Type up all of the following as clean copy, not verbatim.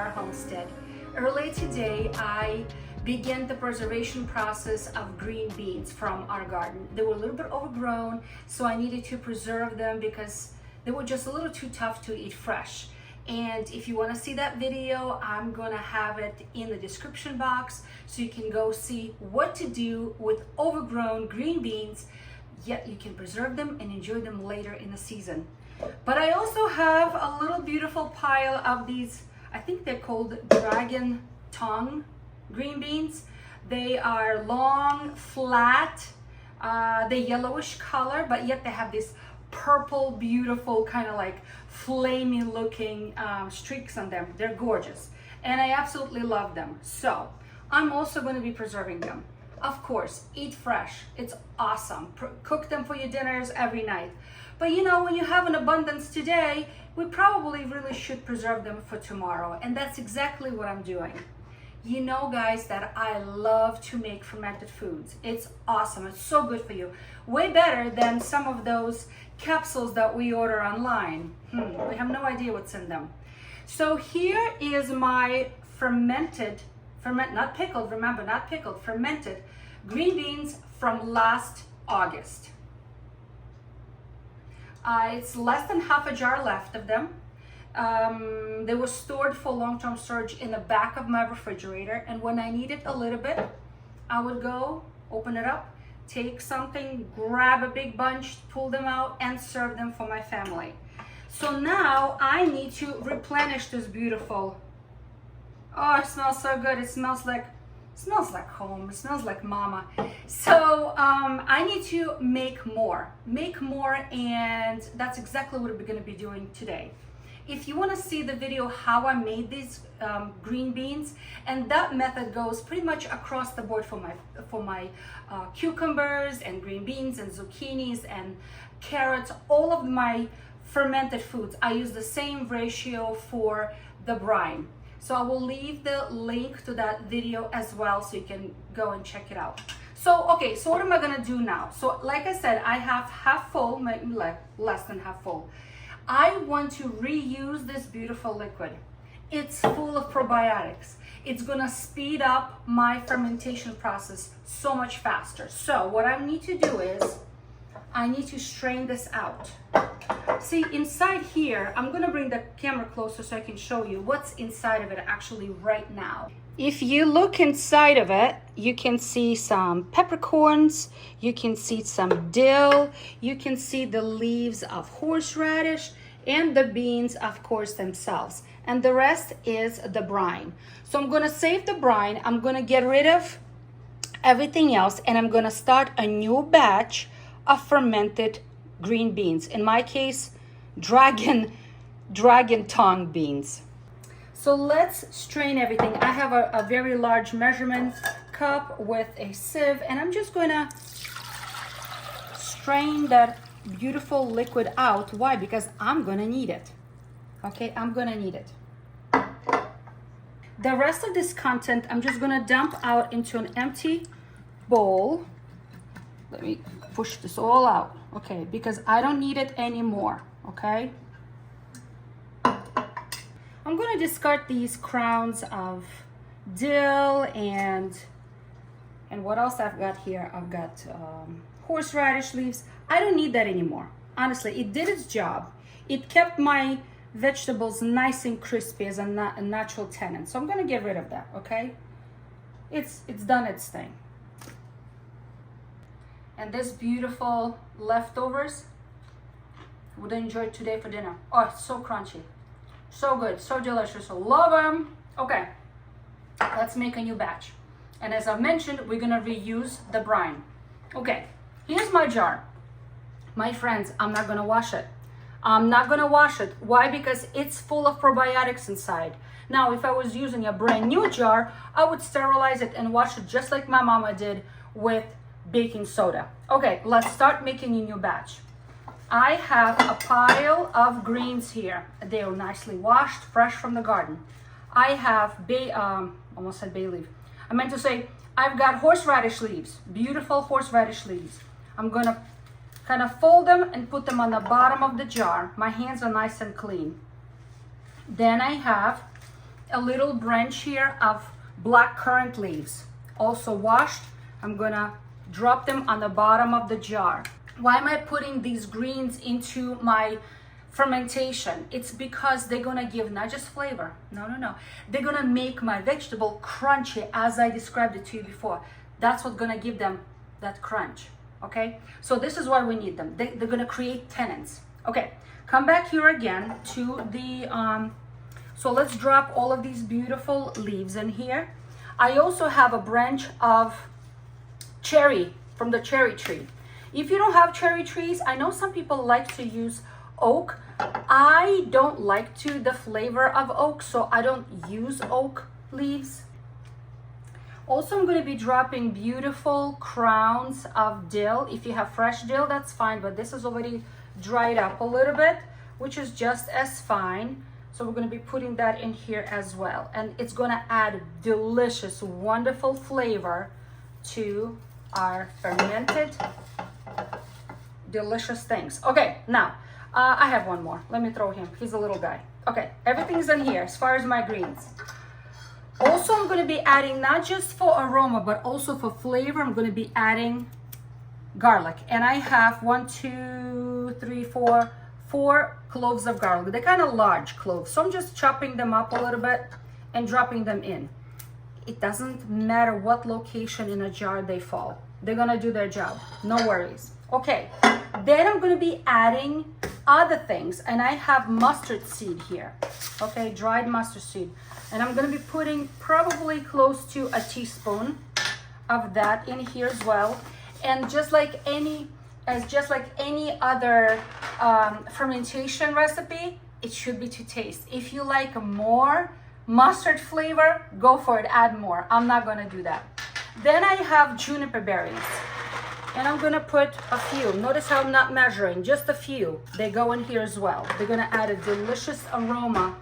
our homestead. Early today, I began the preservation process of green beans from our garden. They were a little bit overgrown, so I needed to preserve them because they were just a little too tough to eat fresh. And if you want to see that video, I'm going to have it in the description box so you can go see what to do with overgrown green beans, yet you can preserve them and enjoy them later in the season. But I also have a little beautiful pile of these, I think they're called dragon tongue green beans. They are long, flat, they're yellowish color, but yet they have this purple, beautiful, kind of like flaming looking streaks on them. They're gorgeous and I absolutely love them. So I'm also going to be preserving them. Of course, eat fresh. It's awesome. Cook them for your dinners every night. But you know, when you have an abundance today, we probably really should preserve them for tomorrow. And that's exactly what I'm doing. You know, guys, that I love to make fermented foods. It's awesome. It's so good for you. Way better than some of those capsules that we order online. We have no idea what's in them. So here is my fermented, not pickled, remember, not pickled, fermented green beans from last August. It's less than half a jar left of them. They were stored for long-term storage in the back of my refrigerator, and when I needed a little bit, I would go open it up, take something, grab a big bunch, pull them out, and serve them for my family. So now I need to replenish this beautiful, oh, it smells so good. It smells like home. It smells like mama. So I need to make more, and that's exactly what we're going to be doing today. If you want to see the video how I made these green beans, and that method goes pretty much across the board for my cucumbers and green beans and zucchinis and carrots, all of my fermented foods, I use the same ratio for the brine. So I will leave the link to that video as well so you can go and check it out. So, okay, so what am I gonna do now? So like I said, I have half full, maybe like less than half full. I want to reuse this beautiful liquid. It's full of probiotics. It's gonna speed up my fermentation process so much faster. So what I need to do is, I need to strain this out. See, inside here, I'm gonna bring the camera closer so I can show you what's inside of it actually right now. If you look inside of it, you can see some peppercorns, you can see some dill, you can see the leaves of horseradish, and the beans, of course, themselves. And the rest is the brine. So I'm gonna save the brine, I'm gonna get rid of everything else, and I'm gonna start a new batch of fermented green beans. In my case, dragon tongue beans. So let's strain everything. I have a very large measurement cup with a sieve, and I'm just gonna strain that beautiful liquid out. Why? Because I'm gonna need it. Okay, I'm gonna need it. The rest of this content, I'm just gonna dump out into an empty bowl. Let me push this all out, okay, because I don't need it anymore, okay? I'm gonna discard these crowns of dill and what else I've got here? I've got horseradish leaves. I don't need that anymore. Honestly, it did its job. It kept my vegetables nice and crispy as a natural tenant. So I'm gonna get rid of that, okay? It's done its thing. And this beautiful leftovers, would enjoy today for dinner. Oh, it's so crunchy. So good, so delicious, I love them. Okay, let's make a new batch. And as I've mentioned, we're gonna reuse the brine. Okay, here's my jar. My friends, I'm not gonna wash it. I'm not gonna wash it. Why? Because it's full of probiotics inside. Now, if I was using a brand new jar, I would sterilize it and wash it just like my mama did with baking soda. Okay, let's start making a new batch. I have a pile of greens here. They are nicely washed, fresh from the garden. I have almost said bay leaf. I meant to say I've got horseradish leaves, beautiful horseradish leaves. I'm gonna kind of fold them and put them on the bottom of the jar. My hands are nice and clean. Then I have a little branch here of black currant leaves, also washed. I'm gonna drop them on the bottom of the jar. Why am I putting these greens into my fermentation? It's because they're gonna give not just flavor, no, they're gonna make my vegetable crunchy, as I described it to you before. That's what's gonna give them that crunch. Okay, so this is why we need them. They're gonna create tannins. Okay, come back here again to the so let's drop all of these beautiful leaves in here. I also have a branch of cherry from the cherry tree. If you don't have cherry trees, I know some people like to use oak. I don't like the flavor of oak, so I don't use oak leaves. Also, I'm going to be dropping beautiful crowns of dill. If you have fresh dill, that's fine, but this is already dried up a little bit, which is just as fine. So we're going to be putting that in here as well, and it's going to add delicious, wonderful flavor to our fermented delicious things. Okay, now I have one more. Let me throw him. He's a little guy. Okay, everything's in here as far as my greens. Also, I'm going to be adding, not just for aroma, but also for flavor, I'm going to be adding garlic. And I have 4 cloves of garlic. They're kind of large cloves, so I'm just chopping them up a little bit and dropping them in. It doesn't matter what location in a jar they fall. They're going to do their job. No worries. Okay, then I'm going to be adding other things, and I have mustard seed here. Okay, dried mustard seed. And I'm going to be putting probably close to a teaspoon of that in here as well. And just like any other fermentation recipe, it should be to taste. If you like more mustard flavor, go for it, add more. I'm not going to do that. Then I have juniper berries, and I'm going to put a few. Notice how I'm not measuring, just a few. They go in here as well. They're going to add a delicious aroma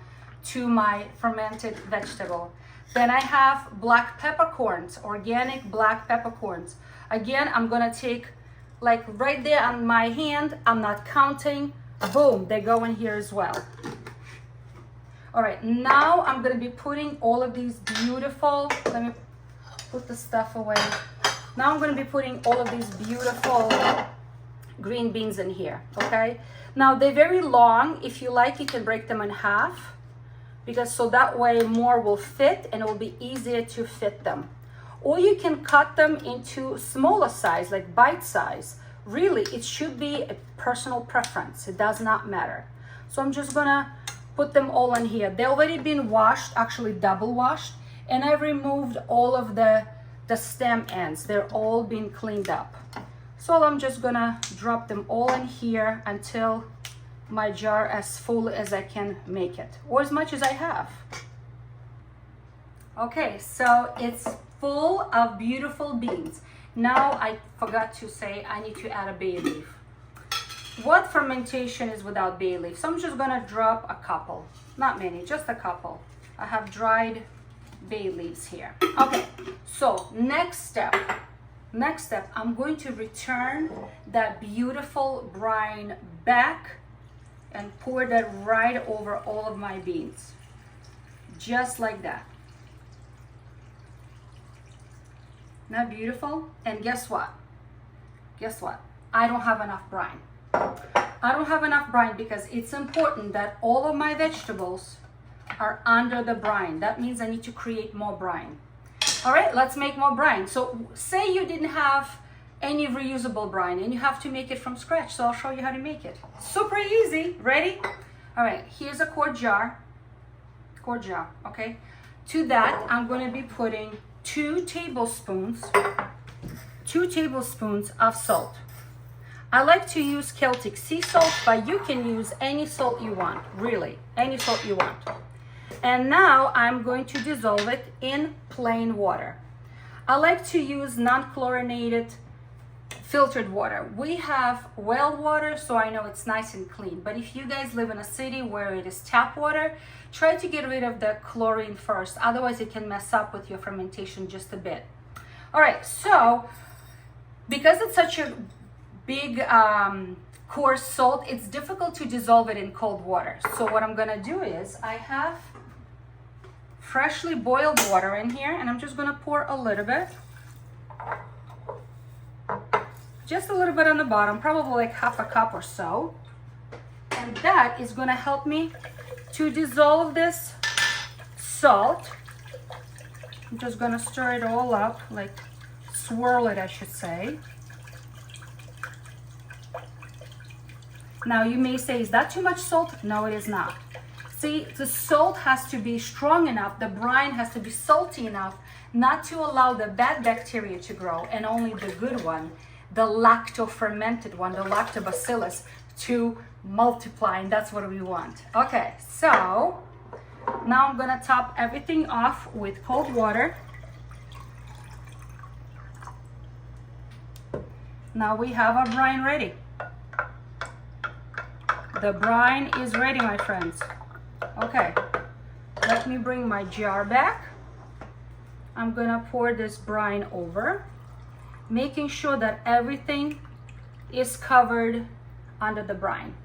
to my fermented vegetable. Then I have black peppercorns, organic black peppercorns. Again, I'm going to take, like right there on my hand, I'm not counting. Boom, they go in here as well. All right, now I'm going to be putting all of these beautiful, let me put the stuff away. Now I'm going to be putting all of these beautiful green beans in here, okay? Now they're very long. If you like, you can break them in half, because so that way more will fit and it will be easier to fit them. Or you can cut them into smaller size, like bite size. Really, it should be a personal preference. It does not matter. So I'm just gonna put them all in here. They've already been washed, actually double washed, and I removed all of the stem ends. They're all been cleaned up. So I'm just gonna drop them all in here until my jar as full as I can make it, or as much as I have. Okay, so it's full of beautiful beans. Now I forgot to say I need to add a bay leaf. What fermentation is without bay leaf? So I'm just gonna drop a couple, not many, just a couple. I have dried bay leaves here. Okay, so next step, I'm going to return that beautiful brine back and pour that right over all of my beans, just like that. Not beautiful? And guess what? I don't have enough brine. I don't have enough brine because it's important that all of my vegetables are under the brine. That means I need to create more brine. All right, let's make more brine. So say you didn't have any reusable brine and you have to make it from scratch. So I'll show you how to make it. Super easy. Ready? All right, here's a quart jar, okay? To that, I'm going to be putting 2 tablespoons of salt. I like to use Celtic sea salt, but you can use any salt you want, really, any salt you want. And now I'm going to dissolve it in plain water. I like to use non-chlorinated filtered water. We have well water, so I know it's nice and clean. But if you guys live in a city where it is tap water, try to get rid of the chlorine first. Otherwise, it can mess up with your fermentation just a bit. All right, so because it's such a big coarse salt, it's difficult to dissolve it in cold water. So what I'm gonna do is I have freshly boiled water in here, and I'm just gonna pour a little bit. Just a little bit on the bottom, probably like half a cup or so. And that is gonna help me to dissolve this salt. I'm just gonna stir it all up, like swirl it, I should say. Now you may say, is that too much salt? No, it is not. See, the salt has to be strong enough, the brine has to be salty enough not to allow the bad bacteria to grow, and only the good one, the lacto-fermented one, the lactobacillus, to multiply, and that's what we want. Okay, so now I'm gonna top everything off with cold water. Now we have our brine ready. The brine is ready, my friends. Okay, let me bring my jar back. I'm gonna pour this brine over, making sure that everything is covered under the brine.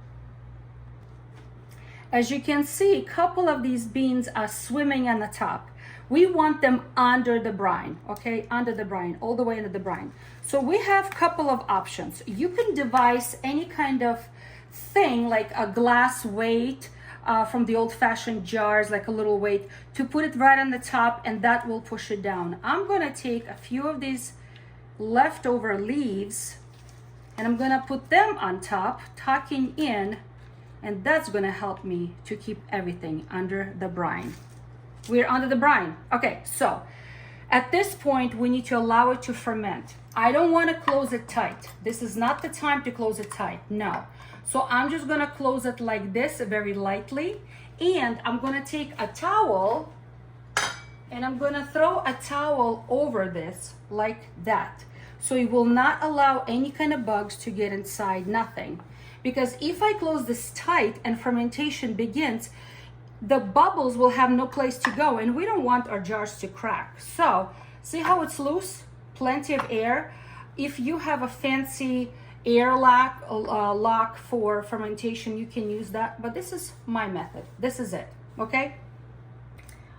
As you can see, a couple of these beans are swimming on the top. We want them under the brine, okay? Under the brine, all the way under the brine. So we have a couple of options. You can devise any kind of thing like a glass weight from the old-fashioned jars, like a little weight, to put it right on the top, and that will push it down. I'm gonna take a few of these leftover leaves and I'm gonna put them on top, tucking in, and that's gonna help me to keep everything under the brine. We're under the brine. Okay, so at this point we need to allow it to ferment. I don't want to close it tight. This is not the time to close it tight, no. So I'm just gonna close it like this, very lightly, and I'm gonna take a towel and I'm gonna throw a towel over this like that. So it will not allow any kind of bugs to get inside, nothing. Because if I close this tight and fermentation begins, the bubbles will have no place to go, and we don't want our jars to crack. So see how it's loose? Plenty of air. If you have a fancy air lock for fermentation, you can use that, but this is my method. This is it, okay?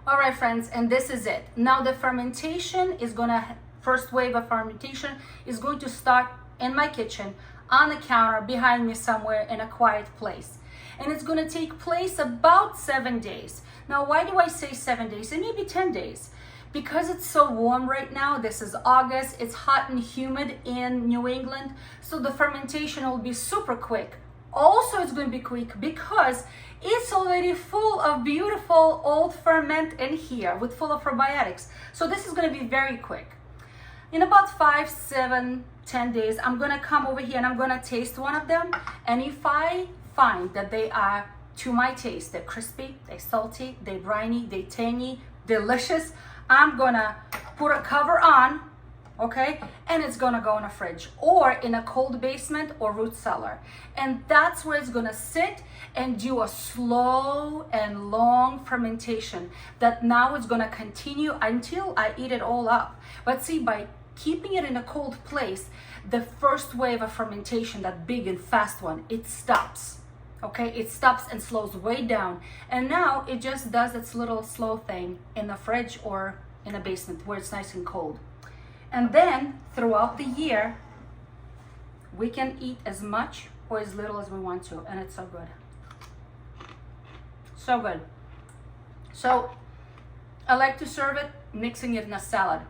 All right, friends, and this is it. Now the fermentation is gonna, first wave of fermentation is going to start in my kitchen, on the counter, behind me somewhere in a quiet place. And it's gonna take place about 7 days. Now, why do I say 7 days? And maybe 10 days. Because it's so warm right now, this is August, it's hot and humid in New England, so the fermentation will be super quick. Also, it's going to be quick because it's already full of beautiful old ferment in here, with full of probiotics. So this is going to be very quick. In about 5, 7, 10 days, I'm going to come over here and I'm going to taste one of them. And if I find that they are to my taste, they're crispy, they're salty, they're briny, they're tangy, delicious, I'm gonna put a cover on, okay? And it's gonna go in a fridge or in a cold basement or root cellar. And that's where it's gonna sit and do a slow and long fermentation that now it's gonna continue until I eat it all up. But see, by keeping it in a cold place, the first wave of fermentation, that big and fast one, it stops. Okay, it stops and slows way down, and now it just does its little slow thing in the fridge or in a basement where it's nice and cold. And then throughout the year we can eat as much or as little as we want to, and it's so good, so good. So I like to serve it mixing it in a salad.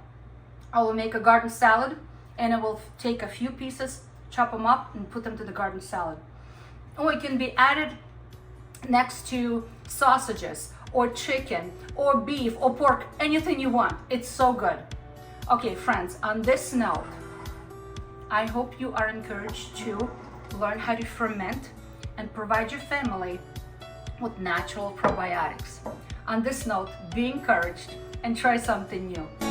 I will make a garden salad and I will take a few pieces, chop them up and put them to the garden salad. Or it can be added next to sausages or chicken or beef or pork, anything you want. It's so good. Okay, friends, on this note, I hope you are encouraged to learn how to ferment and provide your family with natural probiotics. On this note, be encouraged and try something new.